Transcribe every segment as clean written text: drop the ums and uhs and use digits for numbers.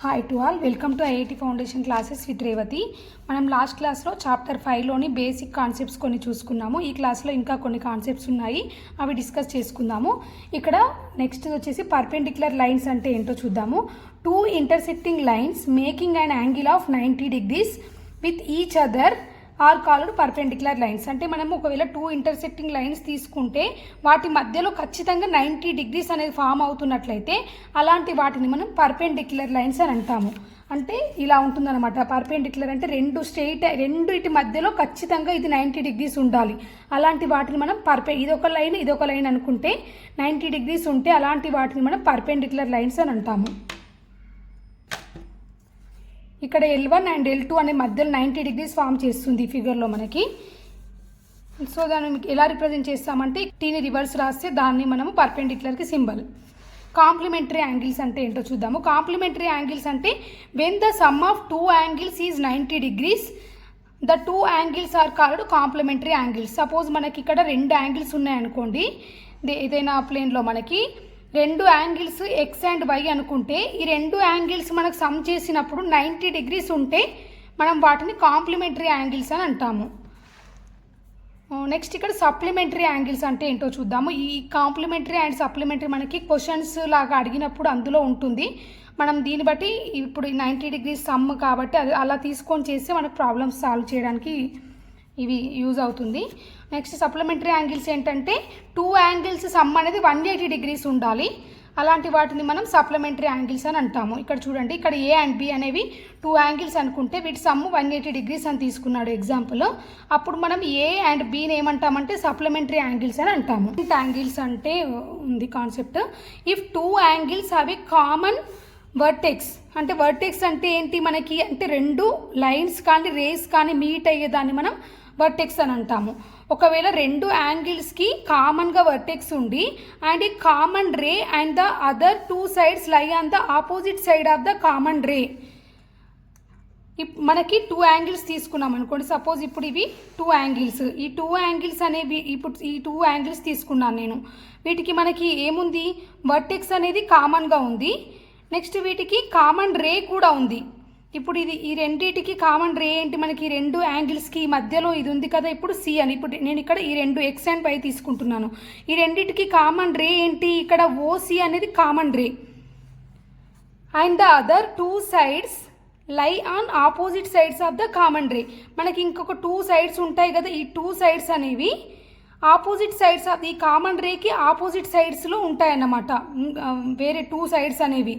Hi to all, welcome to IIT foundation classes with Revathi. మనం last క్లాస్లో chapter 5లోని basic concepts కొన్ని చూసుకున్నాము. ఈ క్లాస్లో ఇంకా కొన్ని కాన్సెప్ట్స్ ఉన్నాయి, అవి డిస్కస్ చేసుకుందాము. ఇక్కడ నెక్స్ట్ వచ్చేసి పర్పెండిక్యులర్ లైన్స్ అంటే ఏంటో చూద్దాము. Two intersecting lines making an angle of 90 degrees with each other are called perpendicular lines. అంటే మనం ఒకవేళ టూ ఇంటర్సెక్టింగ్ లైన్స్ తీసుకుంటే వాటి మధ్యలో ఖచ్చితంగా 90 degrees అనేది ఫామ్ అవుతున్నట్లయితే అలాంటి వాటిని మనం పర్పెండిక్యులర్ లైన్స్ అని అంటాము. అంటే ఇలా ఉంటుందన్నమాట. పర్పెండిక్యులర్ అంటే రెండిటి మధ్యలో ఖచ్చితంగా ఇది 90 degrees ఉండాలి. అలాంటి వాటిని మనం ఇదొక లైన్ అనుకుంటే 90 degrees ఉంటే అలాంటి వాటిని మనం పర్పెండిక్యులర్ లైన్స్ అని అంటాము. ఇక్కడ L1 అండ్ L2 అనే మధ్యలో 90 degrees ఫామ్ చేస్తుంది ఈ ఫిగర్లో మనకి. సో దాన్ని ఎలా రిప్రజెంట్ చేస్తామంటే టీని రివర్స్ రాస్తే దాన్ని మనము పర్పెండిక్యులర్కి సింబల్. కాంప్లిమెంటరీ యాంగిల్స్ అంటే ఏంటో చూద్దాము. కాంప్లిమెంటరీ యాంగిల్స్ అంటే when the sum of two angles is 90 degrees the two angles are called complementary angles. Suppose మనకి ఇక్కడ రెండు యాంగిల్స్ ఉన్నాయనుకోండి, ఏదైనా ప్లేన్లో మనకి రెండు యాంగిల్స్ ఎక్స్ అండ్ వై అనుకుంటే ఈ రెండు యాంగిల్స్ మనకు సమ్ చేసినప్పుడు 90 degrees ఉంటే మనం వాటిని కాంప్లిమెంటరీ యాంగిల్స్ అని అంటాము. నెక్స్ట్ ఇక్కడ సప్లిమెంటరీ యాంగిల్స్ అంటే ఏంటో చూద్దాము. ఈ కాంప్లిమెంటరీ అండ్ సప్లిమెంటరీ మనకి క్వశ్చన్స్ లాగా అడిగినప్పుడు అందులో ఉంటుంది. మనం దీన్ని బట్టి ఇప్పుడు 90 degrees సమ్ కాబట్టి అది అలా తీసుకొని చేస్తే మనకు ప్రాబ్లమ్స్ సాల్వ్ చేయడానికి ఇవి యూజ్ అవుతుంది. నెక్స్ట్ సప్లిమెంటరీ యాంగిల్స్ ఏంటంటే టూ యాంగిల్స్ సమ్ అనేది 180 degrees ఉండాలి. అలాంటి వాటిని మనం సప్లిమెంటరీ యాంగిల్స్ అని అంటాము. ఇక్కడ చూడండి, ఇక్కడ ఏ అండ్ బి అనేవి టూ యాంగిల్స్ అనుకుంటే వీటి సమ్ 180 degrees అని తీసుకున్నాడు ఎగ్జాంపుల్. అప్పుడు మనం ఏ అండ్ బిని ఏమంటామంటే సప్లిమెంటరీ యాంగిల్స్ అని అంటాము. యాంగిల్స్ అంటే ఉంది concept. If two angles have a common vertex, అంటే వర్టెక్స్ అంటే ఏంటి మనకి అంటే రెండు లైన్స్ కానీ రేస్ కానీ మీట్ అయ్యేదాన్ని మనం వర్టెక్స్ అని అంటాము. ఒకవేళ రెండు యాంగిల్స్కి కామన్గా వర్టెక్స్ ఉండి అండ్ ఈ common ray and the other two sides lie on the opposite side of the common ray. మనకి టూ యాంగిల్స్ తీసుకున్నాం అనుకోండి. సపోజ్ ఇప్పుడు ఇవి టూ యాంగిల్స్, ఈ టూ యాంగిల్స్ అనేవి ఇప్పుడు ఈ టూ యాంగిల్స్ తీసుకున్నాను నేను. వీటికి మనకి ఏముంది, వర్టెక్స్ అనేది కామన్గా ఉంది. నెక్స్ట్ వీటికి కామన్ రే కూడా ఉంది. ఇప్పుడు ఇది ఈ రెండింటికి కామన్ రే ఏంటి, మనకి ఈ రెండు యాంగిల్స్కి మధ్యలో ఇది ఉంది కదా, ఇప్పుడు సి అని. ఇప్పుడు నేను ఇక్కడ ఈ రెండు ఎక్స్ అండ్ వై తీసుకుంటున్నాను. ఈ రెండింటికి కామన్ రే ఏంటి, ఇక్కడ ఓసి అనేది common ray and the other two sides lie on opposite sides of the common ray. మనకి ఇంకొక టూ సైడ్స్ ఉంటాయి కదా, ఈ టూ సైడ్స్ అనేవి ఆపోజిట్ సైడ్స్ ఆఫ్ ఈ కామన్ రేకి ఆపోజిట్ సైడ్స్లో ఉంటాయన్నమాట, వేరే టూ సైడ్స్ అనేవి.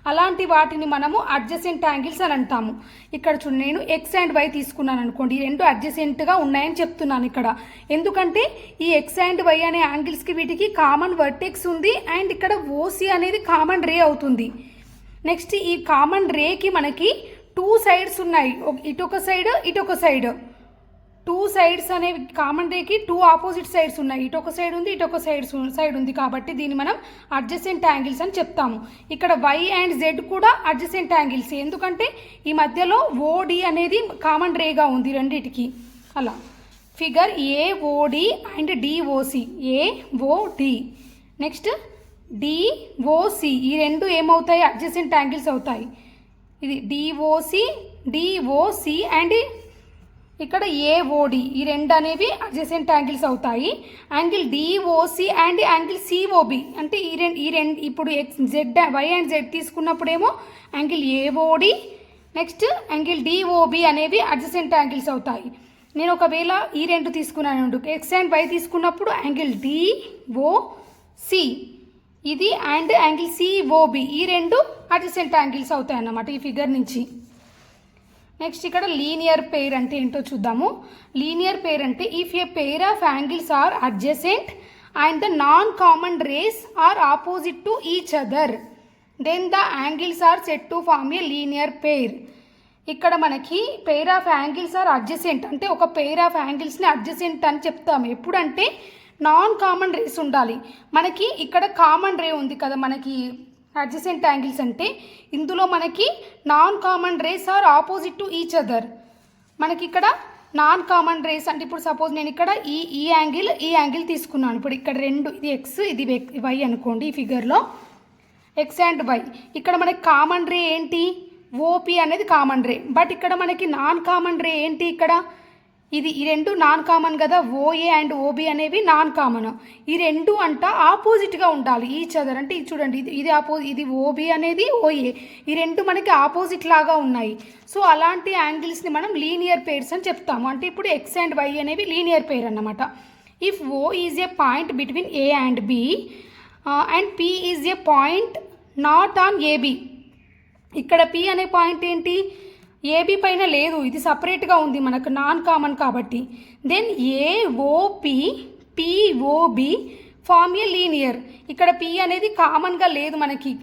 అలాంటి వాటిని మనము అడ్జసెంట్ యాంగిల్స్ అని అంటాము. ఇక్కడ చూడండి, నేను ఎక్స్ అండ్ వై తీసుకున్నాను అనుకోండి, ఈ రెండు అడ్జసెంట్గా ఉన్నాయని చెప్తున్నాను ఇక్కడ. ఎందుకంటే ఈ ఎక్స్ అండ్ వై అనే యాంగిల్స్కి వీటికి కామన్ వర్టెక్స్ ఉంది అండ్ ఇక్కడ ఓసి అనేది కామన్ రే అవుతుంది. నెక్స్ట్ ఈ కామన్ రేకి మనకి టూ సైడ్స్ ఉన్నాయి, ఇటొక సైడ్ ఇటొక సైడ్. టూ సైడ్స్ అనేవి కామన్ రేకి టూ ఆపోజిట్ సైడ్స్ ఉన్నాయి, ఇటొక సైడ్ ఉంది ఇటొక సైడ్ ఉంది. కాబట్టి దీన్ని మనం అడ్జసెంట్ యాంగిల్స్ అని చెప్తాము. ఇక్కడ వై అండ్ జెడ్ కూడా అడ్జసెంట్ యాంగిల్స్, ఎందుకంటే ఈ మధ్యలో ఓడి అనేది కామన్ రేగా ఉంది రెండిటికి. అలా figure AOD and doc, AOD next doc, ఈ రెండు ఏమవుతాయి, అడ్జసెంట్ యాంగిల్స్ అవుతాయి. ఇది డిఓసి అండ్ ఇక్కడ ఏఓడి, ఈ రెండు అనేవి అడ్జసెంట్ యాంగిల్స్ అవుతాయి. Angle DOC and angle COB అంటే ఈ రెండు ఇప్పుడు వై అండ్ జెడ్ తీసుకున్నప్పుడేమో angle AOD next angle DOB అనేవి అడ్జసెంట్ యాంగిల్స్ అవుతాయి. నేను ఒకవేళ ఈ రెండు తీసుకున్నాను, ఎక్స్ అండ్ వై తీసుకున్నప్పుడు యాంగిల్ డిఓసి ఇది అండ్ యాంగిల్ సిఓబి, ఈ రెండు అడ్జసెంట్ యాంగిల్స్ అవుతాయి అన్నమాట ఈ ఫిగర్ నుంచి. నెక్స్ట్ ఇక్కడ లీనియర్ పెయిర్ అంటే ఏంటో చూద్దాము. లీనియర్ పెయిర్ అంటే if a pair of angles are adjacent and the non common rays are opposite to each other then the angles are set to form a linear pair. ఇక్కడ మనకి pair of angles are adjacent అంటే ఒక pair of యాంగిల్స్ని adjacent అని చెప్తాము. ఎప్పుడంటే non common race ఉండాలి. మనకి ఇక్కడ కామన్ రే ఉంది కదా మనకి అడ్జసెంట్ యాంగిల్స్ అంటే, ఇందులో మనకి non common rays are opposite to each other. మనకి ఇక్కడ నాన్ కామన్ రేస్ అంటే ఇప్పుడు సపోజ్ నేను ఇక్కడ ఈ యాంగిల్ తీసుకున్నాను. ఇప్పుడు ఇక్కడ రెండు, ఇది ఎక్స్ ఇది వై అనుకోండి ఈ ఫిగర్లో. X and why. ఇక్కడ మనకి కామన్ రే ఏంటి, ఓపీ అనేది కామన్ రే. బట్ ఇక్కడ మనకి నాన్ కామన్ రే ఏంటి, ఇక్కడ ఈ రెండు నాన్ కామన్ కదా, ఓఏ అండ్ ఓబీ అనేవి నాన్ కామన్. ఈ రెండు అంట ఆపోజిట్గా ఉండాలి ఈచ్ అదర్. అంటే ఇది చూడండి, ఇది ఓబీ అనేది ఓఏ, ఈ రెండు మనకి ఆపోజిట్ లాగా ఉన్నాయి. సో అలాంటి యాంగిల్స్ని మనం లీనియర్ పెయిర్స్ అని చెప్తాము. అంటే ఇప్పుడు ఎక్స్ అండ్ వై అనేవి లీనియర్ పెయిర్ అన్నమాట. If O is a point between A and B and P is a point not on AB. ఇక్కడ పి అనే పాయింట్ ఏంటి, ఏబి పైన లేదు, ఇది సపరేట్గా ఉంది మనకు, నాన్ కామన్ కాబట్టి. Then AOP POB form a linear. ఇక్కడ పి అనేది కామన్గా లేదు మనకి,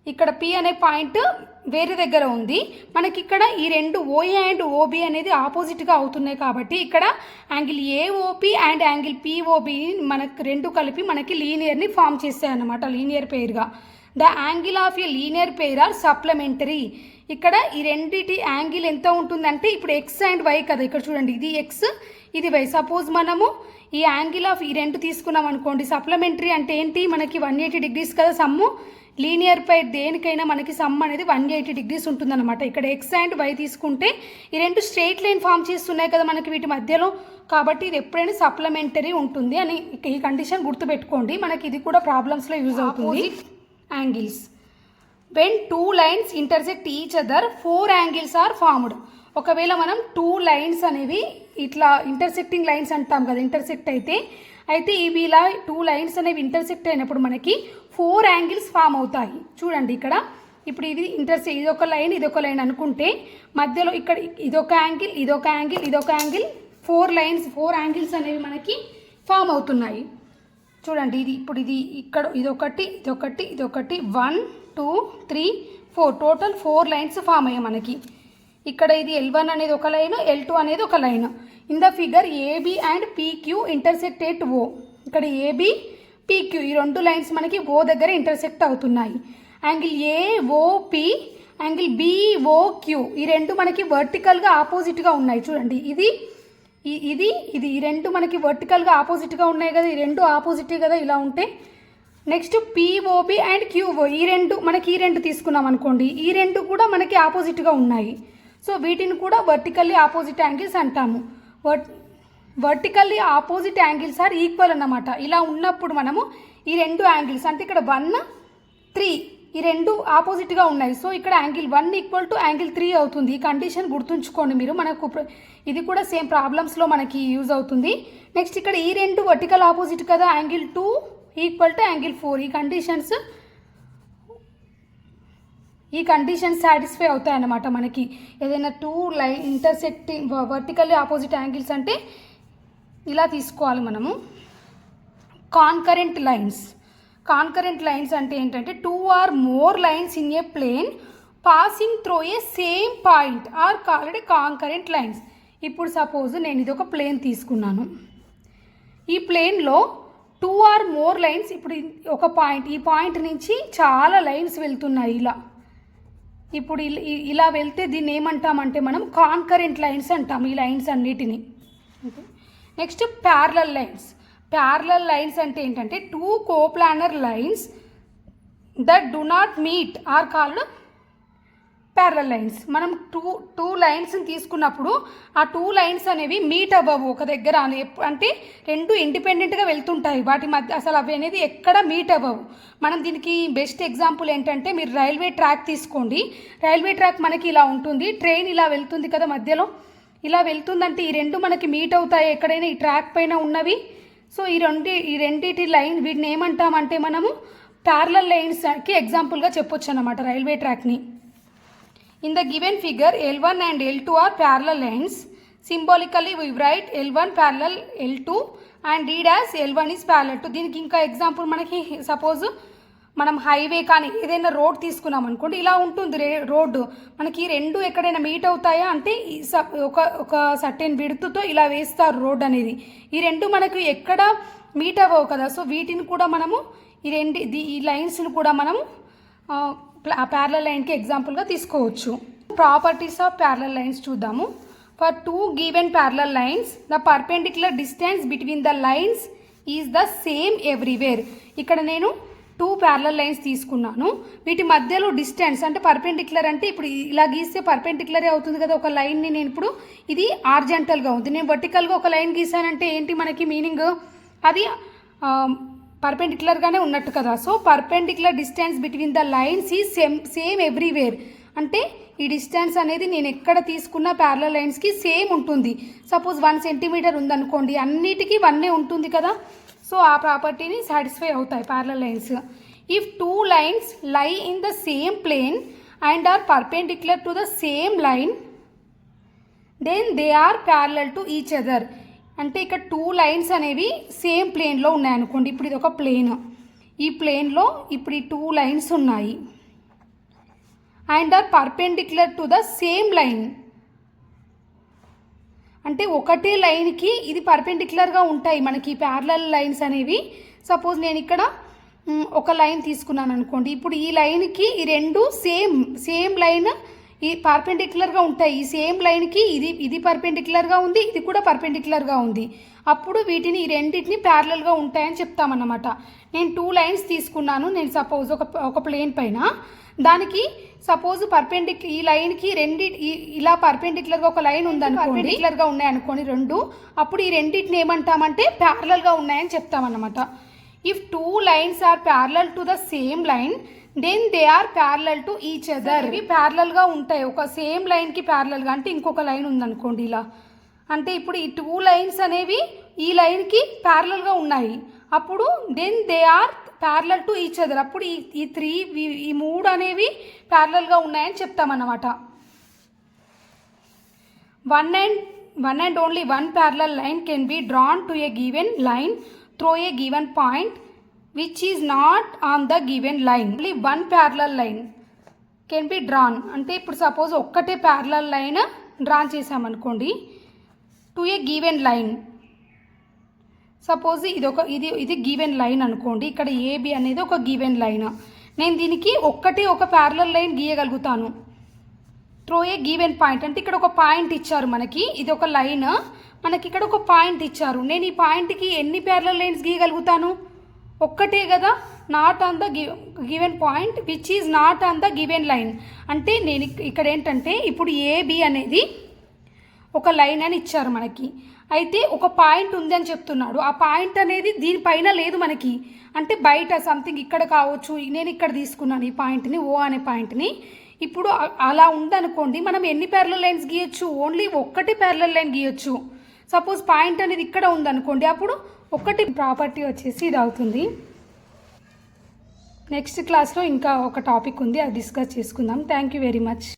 ఇక్కడ పి అనే పాయింట్ వేరే దగ్గర ఉంది మనకి. ఇక్కడ ఈ రెండు ఓఏ అండ్ ఓబి అనేది ఆపోజిట్గా అవుతున్నాయి కాబట్టి ఇక్కడ angle AOP and angle POB మనకు రెండు కలిపి మనకి లీనియర్ని ఫామ్ చేస్తాయి అన్నమాట, లీనియర్ పెయిర్గా. The angle of a linear pair are supplementary. ఇక్కడ ఈ రెండిటి యాంగిల్ ఎంత ఉంటుందంటే, ఇప్పుడు ఎక్స్ అండ్ వై కదా, ఇక్కడ చూడండి ఇది ఎక్స్ ఇది వై. సపోజ్ మనము ఈ యాంగిల్ ఆఫ్ ఈ రెండు తీసుకున్నాం అనుకోండి, సప్లిమెంటరీ అంటే ఏంటి, మనకి 180 degrees కదా సమ్ము. లీనియర్ పెయిర్ దేనికైనా మనకి సమ్ అనేది 180 degrees ఉంటుందన్నమాట. ఇక్కడ ఎక్స్ అండ్ వై తీసుకుంటే ఈ రెండు స్ట్రెయిట్ లైన్ ఫామ్ చేస్తున్నాయి కదా మనకి వీటి మధ్యలో, కాబట్టి ఇది ఎప్పుడైనా సప్లిమెంటరీ ఉంటుంది అని ఈ కండిషన్ గుర్తుపెట్టుకోండి. మనకి ఇది కూడా ప్రాబ్లమ్స్లో యూజ్ అవుతుంది. Angles when two lines intersect each other 4 angles are formed. ఒకవేళ మనం 2 lines అనేవి ఇట్లా ఇంటర్సెక్టింగ్ లైన్స్ అంటాం కదా, ఇంటర్సెక్ట్ అయితే ఇవి ఇలా 2 lines అనేవి ఇంటర్సెక్ట్ అయినప్పుడు మనకి 4 angles ఫామ్ అవుతాయి. చూడండి ఇక్కడ ఇప్పుడు ఇది ఇదొక లైన్ ఇదొక లైన్ అనుకుంటే మధ్యలో ఇక్కడ ఇదొక యాంగిల్ ఇదొక యాంగిల్ ఇదొక యాంగిల్ 4 angles అనేవి మనకి ఫామ్ అవుతున్నాయి. చూడండి ఇది ఇక్కడ ఇదొకటి 1 2 3 4 టోటల్ 4 లైన్స్ ఫామ్ అయ్యాయి మనకి. ఇక్కడ ఇది L1 అనేది ఒక లైన్, L2 అనేది ఒక line. In the figure AB and PQ intersect at O. ఇక్కడ ఏబి పీక్యూ ఈ రెండు లైన్స్ మనకి ఓ దగ్గర ఇంటర్సెక్ట్ అవుతున్నాయి. యాంగిల్ ఏఓపి యాంగిల్ బిఓక్యూ ఈ రెండు మనకి వర్టికల్గా ఆపోజిట్గా ఉన్నాయి. చూడండి ఇది ఈ రెండు మనకి వర్టికల్గా ఆపోజిట్గా ఉన్నాయి కదా, ఈ రెండు ఆపోజిటే కదా ఇలా ఉంటే. నెక్స్ట్ పిఓబి అండ్ క్యూఓ ఈ రెండు తీసుకున్నాం అనుకోండి, ఈ రెండు కూడా మనకి ఆపోజిట్గా ఉన్నాయి. సో వీటిని కూడా వర్టికల్లీ ఆపోజిట్ యాంగిల్స్ అంటాము. Vertically opposite angles are equal అన్నమాట. ఇలా ఉన్నప్పుడు మనము ఈ రెండు యాంగిల్స్ అంటే ఇక్కడ 1 3 ఈ రెండు ఆపోజిట్గా ఉన్నాయి. సో ఇక్కడ యాంగిల్ 1 ఈక్వల్ టు యాంగిల్ 3 అవుతుంది. ఈ కండిషన్ గుర్తుంచుకోండి మీరు, మనకు ఇది కూడా సేమ్ ప్రాబ్లమ్స్లో మనకి యూజ్ అవుతుంది. నెక్స్ట్ ఇక్కడ ఈ రెండు వర్టికల్ ఆపోజిట్ కదా, యాంగిల్ 2 ఈక్వల్ టు యాంగిల్ 4. ఈ కండిషన్స్ సాటిస్ఫై అవుతాయి అన్నమాట. మనకి ఏదైనా 2 line intersecting vertically opposite angles అంటే ఇలా తీసుకోవాలి మనము. కాన్కరెంట్ లైన్స్ అంటే ఏంటంటే 2 or more lines in a plane passing through a same point are called concurrent lines. ఇప్పుడు సపోజ్ నేను ఇది ఒక ప్లేన్ తీసుకున్నాను, ఈ ప్లేన్లో 2 or more లైన్స్, ఇప్పుడు ఒక పాయింట్, ఈ పాయింట్ నుంచి చాలా లైన్స్ వెళ్తున్నాయి ఇలా. ఇప్పుడు ఇలా వెళ్తే దీన్ని ఏమంటామంటే మనం కాన్కరెంట్ లైన్స్ అంటాం ఈ లైన్స్ అన్నిటిని. నెక్స్ట్ ప్యారలల్ లైన్స్ అంటే ఏంటంటే 2 coplanar lines that do not meet are called parallel lines. మనం టూ లైన్స్ని తీసుకున్నప్పుడు ఆ 2 లైన్స్ అనేవి మీట్ అవ్వవు ఒక దగ్గర, అంటే రెండు ఇండిపెండెంట్గా వెళ్తుంటాయి, వాటి మధ్య అసలు అవి అనేది ఎక్కడ మీట్ అవ్వవు. మనం దీనికి బెస్ట్ ఎగ్జాంపుల్ ఏంటంటే మీరు రైల్వే ట్రాక్ తీసుకోండి. రైల్వే ట్రాక్ మనకి ఇలా ఉంటుంది, ట్రైన్ ఇలా వెళ్తుంది కదా, మధ్యలో ఇలా వెళ్తుందంటే ఈ రెండు మనకి మీట్ అవుతాయి ఎక్కడైనా ఈ ట్రాక్ పైన ఉన్నవి. సో ఈ రెండింటి లైన్ వీటిని ఏమంటామంటే మనము ప్యారలల్ లైన్స్కి ఎగ్జాంపుల్గా చెప్పొచ్చు అన్నమాట railway ట్రాక్ని. In the given figure, L1 and L2 are parallel lines. Symbolically, we write L1 parallel L2 and read as L1 is parallel to. దీనికి ఇంకా ఎగ్జాంపుల్ మనకి సపోజ్ మనం హైవే కానీ ఏదైనా రోడ్ తీసుకున్నాం అనుకోండి, ఇలా ఉంటుంది రోడ్డు. మనకి ఈ రెండు ఎక్కడైనా మీట్ అవుతాయా అంటే ఒక సర్టెన్ విడ్త్తో ఇలా వేస్తారు రోడ్ అనేది. ఈ రెండు మనకు ఎక్కడ మీట్ అవ్వవు కదా, సో వీటిని కూడా మనము ఈ లైన్స్ని కూడా మనము ప్యారలల్ లైన్కి ఎగ్జాంపుల్గా తీసుకోవచ్చు. ప్రాపర్టీస్ ఆఫ్ ప్యారలల్ లైన్స్ చూద్దాము. For 2 given parallel lines the perpendicular distance between the lines is the same everywhere. ఇక్కడ నేను 2 ప్యారలల్ లైన్స్ తీసుకున్నాను. వీటి మధ్యలో డిస్టెన్స్ అంటే పర్పెండిక్యులర్ అంటే ఇప్పుడు ఇలా గీస్తే పర్పెండిక్యులరే అవుతుంది కదా. ఒక లైన్ని నేను ఇప్పుడు ఇది హారిజాంటల్గా ఉంది, నేను వర్టికల్గా ఒక లైన్ గీసానంటే ఏంటి మనకి మీనింగ్, అది పర్పెండిక్యులర్గానే ఉన్నట్టు కదా. So perpendicular distance between the lines ఈ సేమ్ ఎవ్రీవేర్. అంటే ఈ డిస్టెన్స్ అనేది నేను ఎక్కడ తీసుకున్న ప్యారలల్ లైన్స్కి సేమ్ ఉంటుంది. సపోజ్ 1 సెంటీమీటర్ ఉందనుకోండి, అన్నిటికీ 1 ఉంటుంది కదా. సో ఆ ప్రాపర్టీని సాటిస్ఫై అవుతాయి parallel lines. If 2 lines lie in the same plane and are perpendicular to the same line then they are parallel to each other. అంటే ఇక్కడ 2 లైన్స్ అనేవి సేమ్ ప్లేన్లో ఉన్నాయనుకోండి. ఇప్పుడు ఇది ఒక ప్లేన్, ఈ ప్లేన్లో ఇప్పుడు ఈ 2 లైన్స్ ఉన్నాయి and are perpendicular to the same line. అంటే ఒకటే లైన్కి ఇది పర్పెండిక్యులర్గా ఉంటాయి మనకి ప్యారలల్ లైన్స్ అనేవి. సపోజ్ నేను ఇక్కడ ఒక లైన్ తీసుకున్నాను అనుకోండి, ఇప్పుడు ఈ లైన్కి ఈ రెండు సేమ్ లైన్ ఈ పర్పెండిక్యులర్గా ఉంటాయి. ఈ సేమ్ లైన్కి ఇది పర్పెండిక్యులర్గా ఉంది, ఇది కూడా పర్పెండిక్యులర్గా ఉంది. అప్పుడు వీటిని ఈ రెండింటిని ప్యారలల్గా ఉంటాయని చెప్తామన్నమాట. నేను 2 లైన్స్ తీసుకున్నాను, నేను సపోజ్ ఒక ప్లేన్ పైన, దానికి సపోజ్ ఈ లైన్కి ఇలా పర్పెండిక్యులర్గా ఒక లైన్ ఉందని పర్పెండిక్యులర్గా ఉన్నాయనుకోండి రెండు, అప్పుడు ఈ రెండింటిని ఏమంటామంటే ప్యారలల్గా ఉన్నాయని చెప్తామన్నమాట. If 2 lines are parallel to the same line then they are parallel to each other. ఇవి ప్యారలల్గా ఉంటాయి, ఒక సేమ్ లైన్కి ప్యారలల్గా. అంటే ఇంకొక లైన్ ఉందనుకోండి ఇలా, అంటే ఇప్పుడు ఈ 2 లైన్స్ అనేవి ఈ లైన్కి ప్యారలల్గా ఉన్నాయి, అప్పుడు then they are parallel to each other. అప్పుడు ఈ 3 అనేవి ప్యారలల్గా ఉన్నాయని చెప్తామన్నమాట. One and only one parallel line can be drawn to a given line through a given point which is not on the given line. Only one parallel line can be drawn. అంటే ఇప్పుడు suppose ఒక్కటే parallel line drawn చేసామనుకోండి to a given line. Suppose ఇది given line అనుకోండి, ఇక్కడ AB అనేది ఒక given line. నేను దీనికి ఒక ప్యారలల్ లైన్ గీయగలుగుతాను త్రూ ఏ గివెన్ పాయింట్. అంటే ఇక్కడ ఒక పాయింట్ ఇచ్చారు మనకి, ఇది ఒక లైన్, మనకి ఇక్కడ ఒక పాయింట్ ఇచ్చారు. నేను ఈ పాయింట్కి ఎన్ని ప్యారలల్ లైన్స్ గీయగలుగుతాను? ఒక్కటే కదా, not on the given point which is not on the given line. అంటే నేను ఇక్కడ ఏంటంటే ఇప్పుడు ఏబి అనేది ఒక లైన్ అని ఇచ్చారు మనకి, అయితే ఒక పాయింట్ ఉంది అని చెప్తున్నాడు. ఆ పాయింట్ అనేది దీనిపైన లేదు మనకి, అంటే బయట సంథింగ్ ఇక్కడ కావచ్చు. నేను ఇక్కడ తీసుకున్నాను ఈ పాయింట్ని, ఓ అనే పాయింట్ని. ఇప్పుడు అలా ఉందనుకోండి, మనం ఎన్ని ప్యారలల్ లైన్స్ గీయొచ్చు? ఓన్లీ ఒక్కటి ప్యారలల్ లైన్ గీయొచ్చు. సపోజ్ పాయింట్ అనేది ఇక్కడ ఉందనుకోండి, అప్పుడు ఒకటి ప్రాపర్టీ వచ్చేసి ఇది అవుతుంది. నెక్స్ట్ క్లాస్లో ఇంకా ఒక టాపిక్ ఉంది, అది డిస్కస్ చేసుకుందాం. Thank you very much.